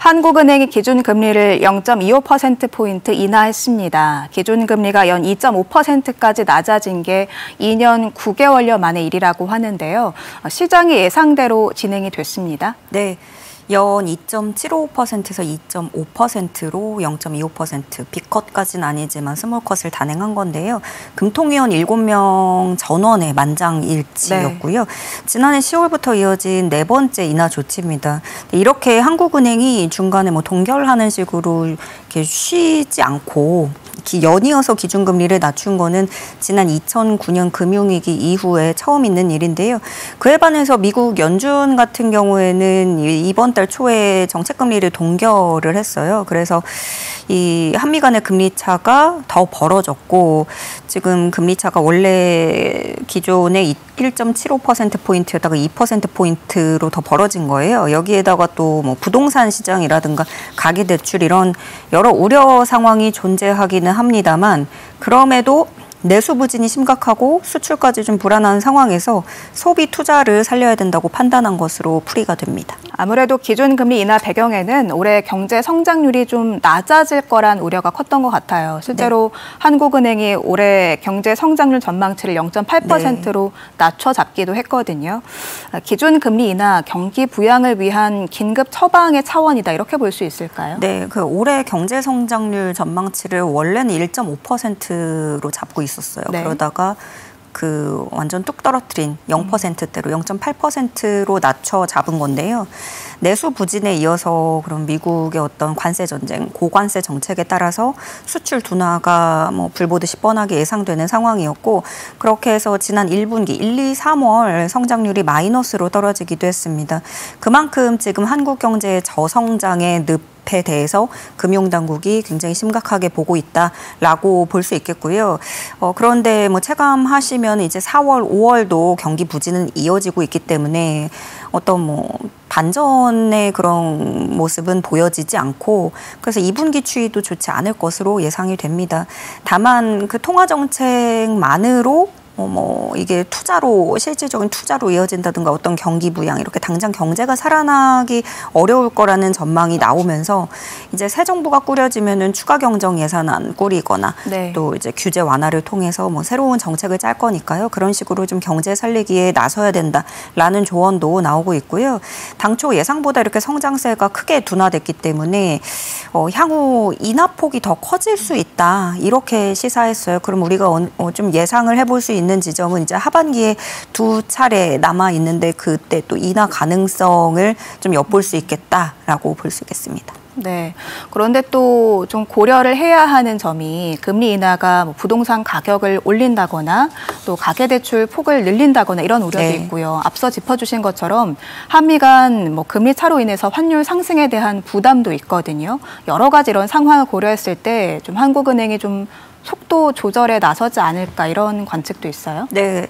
한국은행이 기준금리를 0.25%포인트 인하했습니다. 기준금리가 연 2.5%까지 낮아진 게 2년 9개월여 만의 일이라고 하는데요. 시장이 예상대로 진행이 됐습니다. 네. 연 2.75%에서 2.5%로 0.25%, 빅컷까지는 아니지만 스몰컷을 단행한 건데요. 금통위원 7명 전원의 만장일치였고요. 네. 지난해 10월부터 이어진 네 번째 인하 조치입니다. 이렇게 한국은행이 중간에 동결하는 식으로 이렇게 쉬지 않고 연이어서 기준금리를 낮춘 거는 지난 2009년 금융위기 이후에 처음 있는 일인데요. 그에 반해서 미국 연준 같은 경우에는 이번 달 초에 정책금리를 동결을 했어요. 그래서 이 한미 간의 금리 차가 더 벌어졌고 지금 금리 차가 원래 기존의 1.75%포인트였다가 2%포인트로 더 벌어진 거예요. 여기에다가 또 부동산 시장이라든가 가계대출 이런 여러 우려 상황이 존재하기는 합니다만 그럼에도 내수 부진이 심각하고 수출까지 좀 불안한 상황에서 소비 투자를 살려야 된다고 판단한 것으로 풀이가 됩니다. 아무래도 기준금리 인하 배경에는 올해 경제 성장률이 좀 낮아질 거란 우려가 컸던 것 같아요. 실제로 네. 한국은행이 올해 경제 성장률 전망치를 0.8%로 네. 낮춰 잡기도 했거든요. 기준금리 인하 경기 부양을 위한 긴급 처방의 차원이다 이렇게 볼 수 있을까요? 네, 그 올해 경제 성장률 전망치를 원래는 1.5%로 잡고 있었어요. 네. 그러다가 그 완전 뚝 떨어뜨린 0%대로 0.8%로 낮춰 잡은 건데요. 내수 부진에 이어서 그럼 미국의 어떤 관세 전쟁, 고관세 정책에 따라서 수출 둔화가 불보듯이 뻔하게 예상되는 상황이었고 그렇게 해서 지난 1분기 1, 2, 3월 성장률이 마이너스로 떨어지기도 했습니다. 그만큼 지금 한국 경제의 저성장의 에 대해서 금융당국이 굉장히 심각하게 보고 있다라고 볼 수 있겠고요. 그런데 체감하시면 이제 4월, 5월도 경기 부진은 이어지고 있기 때문에 어떤 반전의 그런 모습은 보여지지 않고 그래서 2분기 추이도 좋지 않을 것으로 예상이 됩니다. 다만 그 통화 정책만으로 이게 투자로 실질적인 투자로 이어진다든가 어떤 경기 부양 이렇게 당장 경제가 살아나기 어려울 거라는 전망이 나오면서 이제 새 정부가 꾸려지면은 추가 경정 예산안 꾸리거나 네. 또 이제 규제 완화를 통해서 새로운 정책을 짤 거니까요. 그런 식으로 좀 경제 살리기에 나서야 된다라는 조언도 나오고 있고요. 당초 예상보다 이렇게 성장세가 크게 둔화됐기 때문에 향후 인하폭이 더 커질 수 있다 이렇게 시사했어요. 그럼 우리가 좀 예상을 해볼 수 있는 지점은 이제 하반기에 두 차례 남아 있는데 그때 또 인하 가능성을 좀 엿볼 수 있겠다라고 볼 수 있겠습니다. 네. 그런데 또 좀 고려를 해야 하는 점이 금리 인하가 부동산 가격을 올린다거나 또 가계대출 폭을 늘린다거나 이런 우려도 네. 있고요. 앞서 짚어주신 것처럼 한미 간 금리 차로 인해서 환율 상승에 대한 부담도 있거든요. 여러 가지 이런 상황을 고려했을 때 좀 한국은행이 좀 속도 조절에 나서지 않을까 이런 관측도 있어요? 네.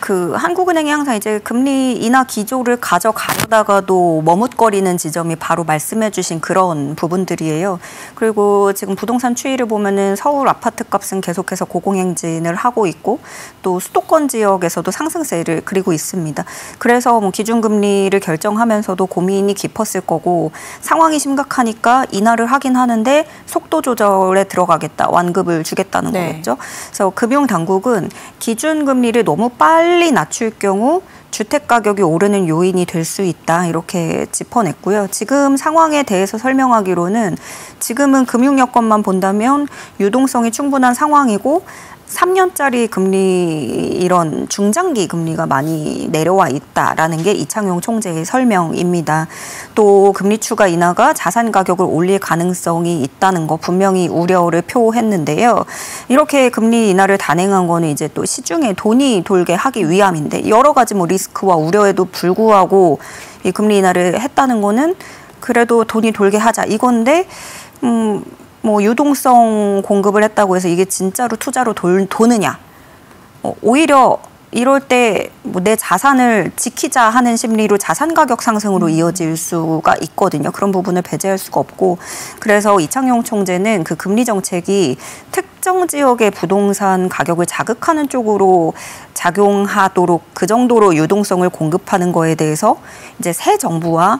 그 한국은행이 항상 이제 금리 인하 기조를 가져가려다가도 머뭇거리는 지점이 바로 말씀해 주신 그런 부분들이에요. 그리고 지금 부동산 추이를 보면은 서울 아파트 값은 계속해서 고공행진을 하고 있고 또 수도권 지역에서도 상승세를 그리고 있습니다. 그래서 기준금리를 결정하면서도 고민이 깊었을 거고 상황이 심각하니까 인하를 하긴 하는데 속도 조절에 들어가겠다, 완급을 주겠다는 네. 거겠죠. 그래서 금융당국은 기준금리를 너무 빨리 낮출 경우 주택가격이 오르는 요인이 될 수 있다 이렇게 짚어냈고요. 지금 상황에 대해서 설명하기로는 지금은 금융여건만 본다면 유동성이 충분한 상황이고 3년짜리 금리 이런 중장기 금리가 많이 내려와 있다라는 게 이창용 총재의 설명입니다. 또 금리 추가 인하가 자산 가격을 올릴 가능성이 있다는 거 분명히 우려를 표했는데요. 이렇게 금리 인하를 단행한 거는 이제 또 시중에 돈이 돌게 하기 위함인데 여러 가지 리스크와 우려에도 불구하고 이 금리 인하를 했다는 거는 그래도 돈이 돌게 하자 이건데 유동성 공급을 했다고 해서 이게 진짜로 투자로 도느냐. 오히려 이럴 때 내 자산을 지키자 하는 심리로 자산 가격 상승으로 이어질 수가 있거든요. 그런 부분을 배제할 수가 없고 그래서 이창용 총재는 그 금리 정책이 특정 지역의 부동산 가격을 자극하는 쪽으로 작용하도록 그 정도로 유동성을 공급하는 거에 대해서 이제 새 정부와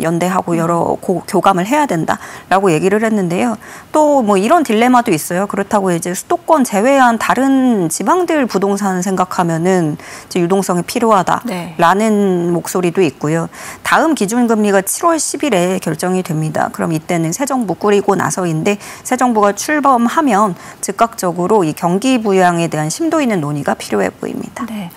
연대하고 여러 교감을 해야 된다라고 얘기를 했는데요. 또 뭐 이런 딜레마도 있어요. 그렇다고 이제 수도권 제외한 다른 지방들 부동산 생각하면은 이제 유동성이 필요하다라는 목소리도 있고요. 다음 기준금리가 7월 10일에 결정이 됩니다. 그럼 이때는 새 정부 꾸리고 나서인데 새 정부가 출범하면 즉각적으로 이 경기 부양에 대한 심도 있는 논의가 필요해 보입니다. 네.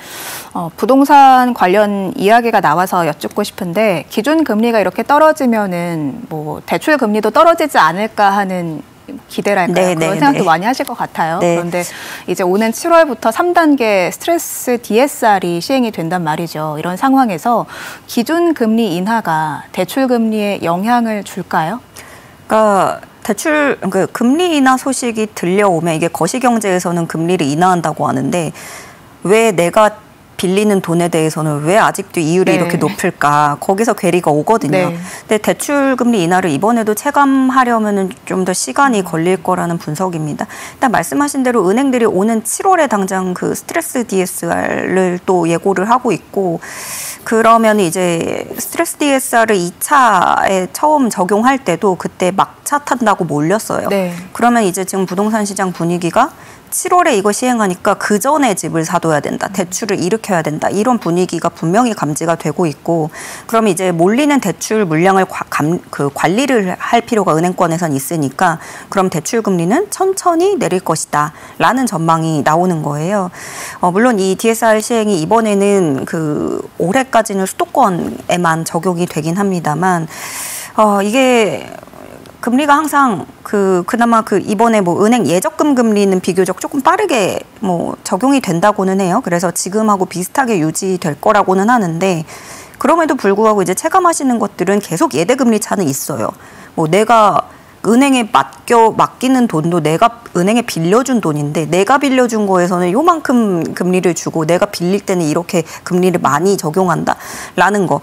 부동산 관련 이야기가 나와서 여쭙고 싶은데 기준 금리가 이렇게 떨어지면은 뭐 대출 금리도 떨어지지 않을까 하는 기대랄까요? 그런 생각도 많이 하실 것 같아요. 네. 그런데 이제 오는 7월부터 3단계 스트레스 DSR이 시행이 된단 말이죠. 이런 상황에서 기준 금리 인하가 대출 금리에 영향을 줄까요? 그러니까 금리 인하 소식이 들려오면 이게 거시경제에서는 금리를 인하한다고 하는데 왜 내가 빌리는 돈에 대해서는 왜 아직도 이율이 이렇게 높을까? 거기서 괴리가 오거든요. 근데 대출 금리 인하를 이번에도 체감하려면은 좀 더 시간이 걸릴 거라는 분석입니다. 일단 말씀하신 대로 은행들이 오는 7월에 당장 그 스트레스 DSR을 또 예고를 하고 있고 그러면 이제 스트레스 DSR을 2차에 처음 적용할 때도 그때 막차 탄다고 몰렸어요. 그러면 이제 지금 부동산 시장 분위기가 7월에 이거 시행하니까 그 전에 집을 사둬야 된다. 대출을 일으켜야 된다. 이런 분위기가 분명히 감지가 되고 있고 그럼 이제 몰리는 대출 물량을 관리를 할 필요가 은행권에선 있으니까 그럼 대출 금리는 천천히 내릴 것이다. 라는 전망이 나오는 거예요. 물론 이 DSR 시행이 이번에는 올해까지는 수도권에만 적용이 되긴 합니다만 이게 금리가 항상 그나마 이번에 뭐 은행 예적금 금리는 비교적 조금 빠르게 뭐 적용이 된다고는 해요. 그래서 지금하고 비슷하게 유지될 거라고는 하는데 그럼에도 불구하고 이제 체감하시는 것들은 계속 예대금리 차는 있어요. 뭐 내가 은행에 맡기는 돈도 내가 은행에 빌려준 돈인데 내가 빌려준 거에서는 요만큼 금리를 주고 내가 빌릴 때는 이렇게 금리를 많이 적용한다라는 거.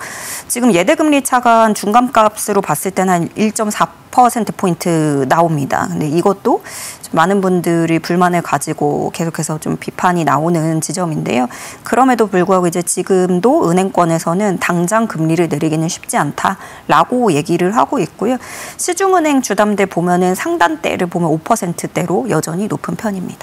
지금 예대금리 차가 한 중간값으로 봤을 때는 한 1.4%포인트 나옵니다. 근데 이것도 많은 분들이 불만을 가지고 계속해서 좀 비판이 나오는 지점인데요. 그럼에도 불구하고 이제 지금도 은행권에서는 당장 금리를 내리기는 쉽지 않다라고 얘기를 하고 있고요. 시중은행 주담대 보면은 상단대를 보면 5%대로 여전히 높은 편입니다.